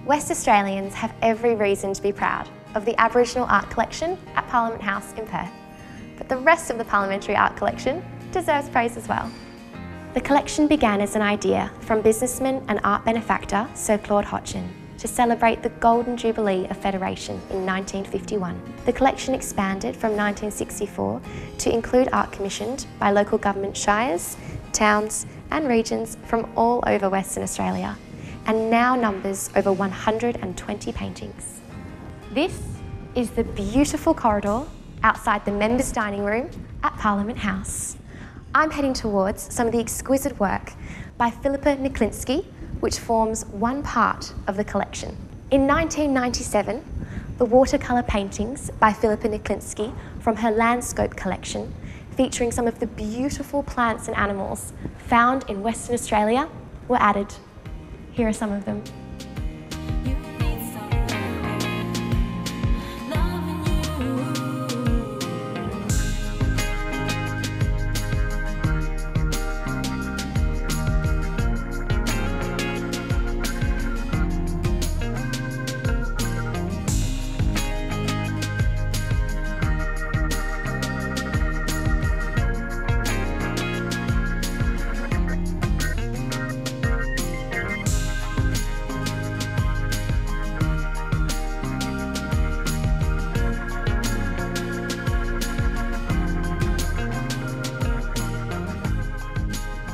West Australians have every reason to be proud of the Aboriginal art collection at Parliament House in Perth. But the rest of the Parliamentary art collection deserves praise as well. The collection began as an idea from businessman and art benefactor Sir Claude Hotchin to celebrate the Golden Jubilee of Federation in 1951. The collection expanded from 1964 to include art commissioned by local government shires, towns and regions from all over Western Australia, and now numbers over 120 paintings. This is the beautiful corridor outside the members' dining room at Parliament House. I'm heading towards some of the exquisite work by Philippa Niklinski, which forms one part of the collection. In 1997, the watercolour paintings by Philippa Niklinski from her landscape collection, featuring some of the beautiful plants and animals found in Western Australia, were added. Here are some of them.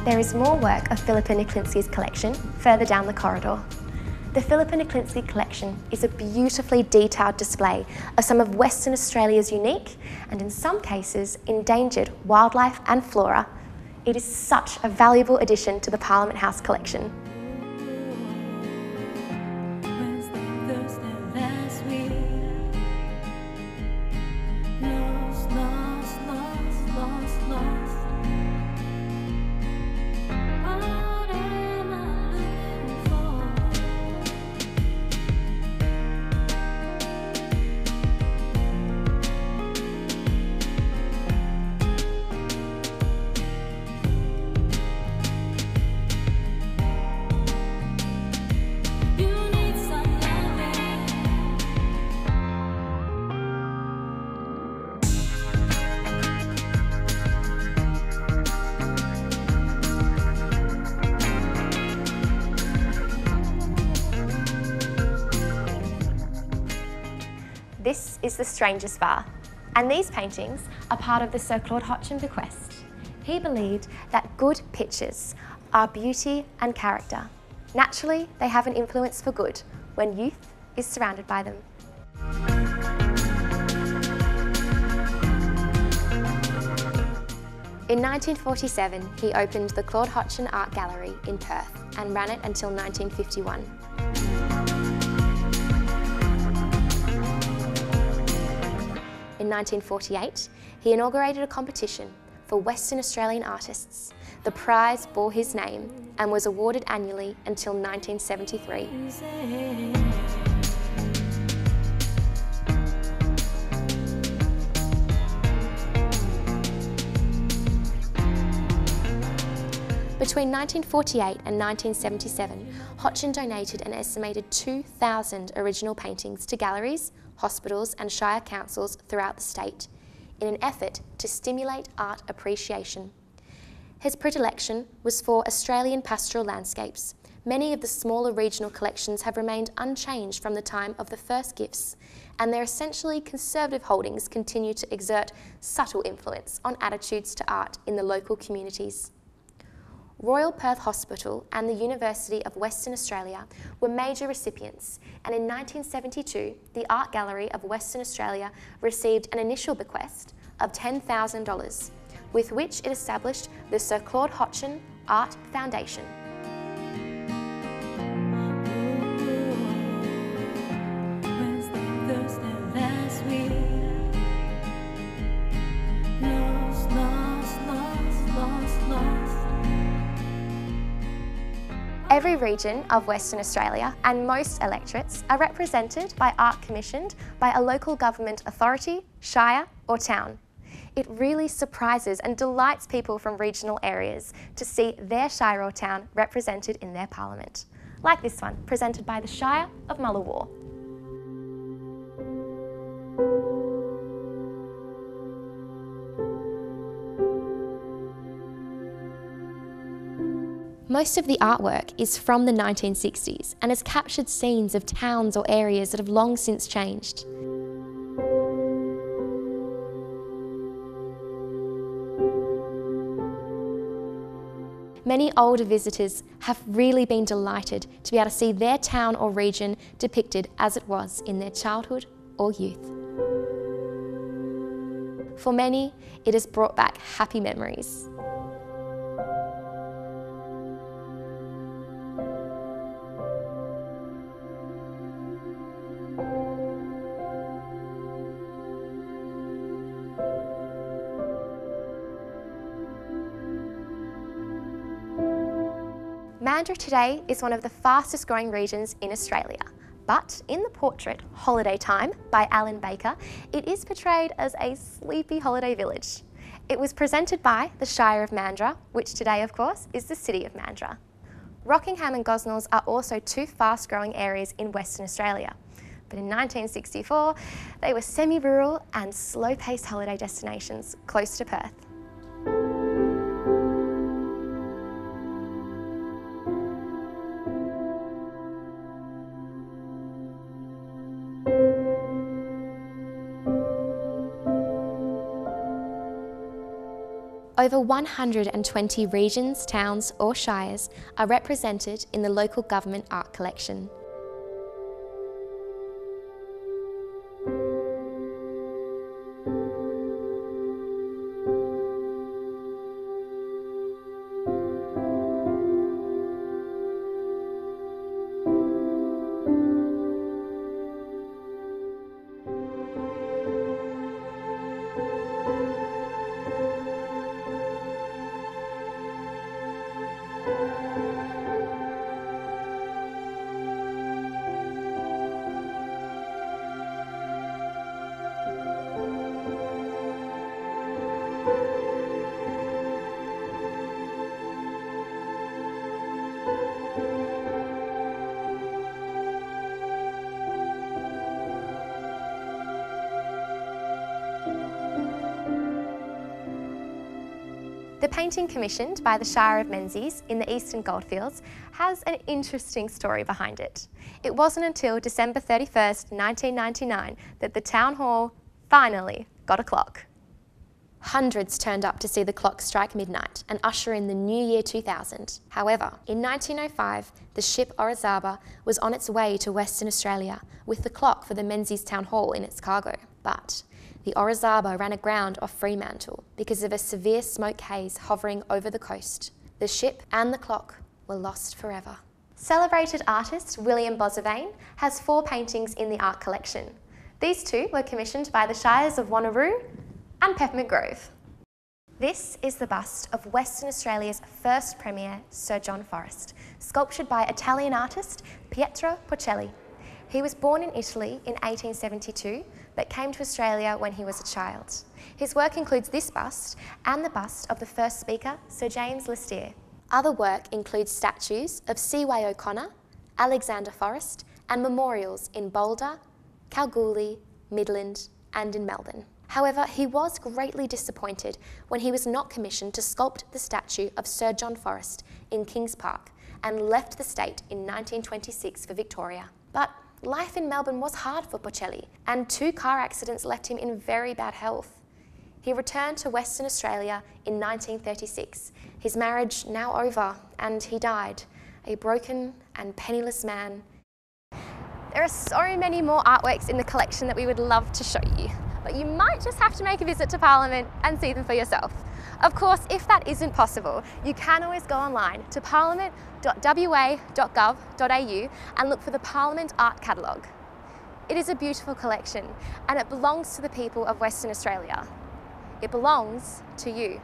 There is more work of Philippa Niklinski's collection further down the corridor. The Philippa Niklinski collection is a beautifully detailed display of some of Western Australia's unique and in some cases endangered wildlife and flora. It is such a valuable addition to the Parliament House collection. This is the Strangers Bar, and these paintings are part of the Sir Claude Hotchin bequest. He believed that good pictures are beauty and character. Naturally, they have an influence for good when youth is surrounded by them. In 1947, he opened the Claude Hotchin Art Gallery in Perth and ran it until 1951. In 1948, he inaugurated a competition for Western Australian artists. The prize bore his name and was awarded annually until 1973. Between 1948 and 1977, Hotchin donated an estimated 2,000 original paintings to galleries, hospitals and shire councils throughout the state in an effort to stimulate art appreciation. His predilection was for Australian pastoral landscapes. Many of the smaller regional collections have remained unchanged from the time of the first gifts, and their essentially conservative holdings continue to exert subtle influence on attitudes to art in the local communities. Royal Perth Hospital and the University of Western Australia were major recipients, and in 1972, the Art Gallery of Western Australia received an initial bequest of $10,000, with which it established the Sir Claude Hotchin Art Foundation. Every region of Western Australia and most electorates are represented by art commissioned by a local government authority, shire or town. It really surprises and delights people from regional areas to see their shire or town represented in their parliament. like this one, presented by the Shire of Mullawar. Most of the artwork is from the 1960s and has captured scenes of towns or areas that have long since changed. Many older visitors have really been delighted to be able to see their town or region depicted as it was in their childhood or youth. For many, it has brought back happy memories. Mandurah today is one of the fastest growing regions in Australia, but in the portrait Holiday Time by Alan Baker, it is portrayed as a sleepy holiday village. It was presented by the Shire of Mandurah, which today of course is the city of Mandurah. Rockingham and Gosnells are also two fast growing areas in Western Australia, but in 1964 they were semi-rural and slow-paced holiday destinations close to Perth. Over 120 regions, towns or shires are represented in the local government art collection. The painting commissioned by the Shire of Menzies in the Eastern Goldfields has an interesting story behind it. It wasn't until December 31st, 1999 that the Town Hall finally got a clock. Hundreds turned up to see the clock strike midnight and usher in the new year 2000. However, in 1905, the ship Orizaba was on its way to Western Australia with the clock for the Menzies Town Hall in its cargo. But the Orizaba ran aground off Fremantle because of a severe smoke haze hovering over the coast. The ship and the clock were lost forever. Celebrated artist William Bosavane has 4 paintings in the art collection. These 2 were commissioned by the Shires of Wanneroo and Peppermint Grove. This is the bust of Western Australia's first Premier, Sir John Forrest, sculptured by Italian artist Pietro Porcelli. He was born in Italy in 1872, but came to Australia when he was a child. His work includes this bust and the bust of the first speaker, Sir James Lister. Other work includes statues of C.Y. O'Connor, Alexander Forrest, and memorials in Boulder, Kalgoorlie, Midland, and in Melbourne. However, he was greatly disappointed when he was not commissioned to sculpt the statue of Sir John Forrest in Kings Park and left the state in 1926 for Victoria. But life in Melbourne was hard for Porcelli, and 2 car accidents left him in very bad health. He returned to Western Australia in 1936, his marriage now over, and he died, a broken and penniless man. There are so many more artworks in the collection that we would love to show you, but you might just have to make a visit to Parliament and see them for yourself. Of course, if that isn't possible, you can always go online to parliament.wa.gov.au and look for the Parliament Art Catalogue. It is a beautiful collection and it belongs to the people of Western Australia. It belongs to you.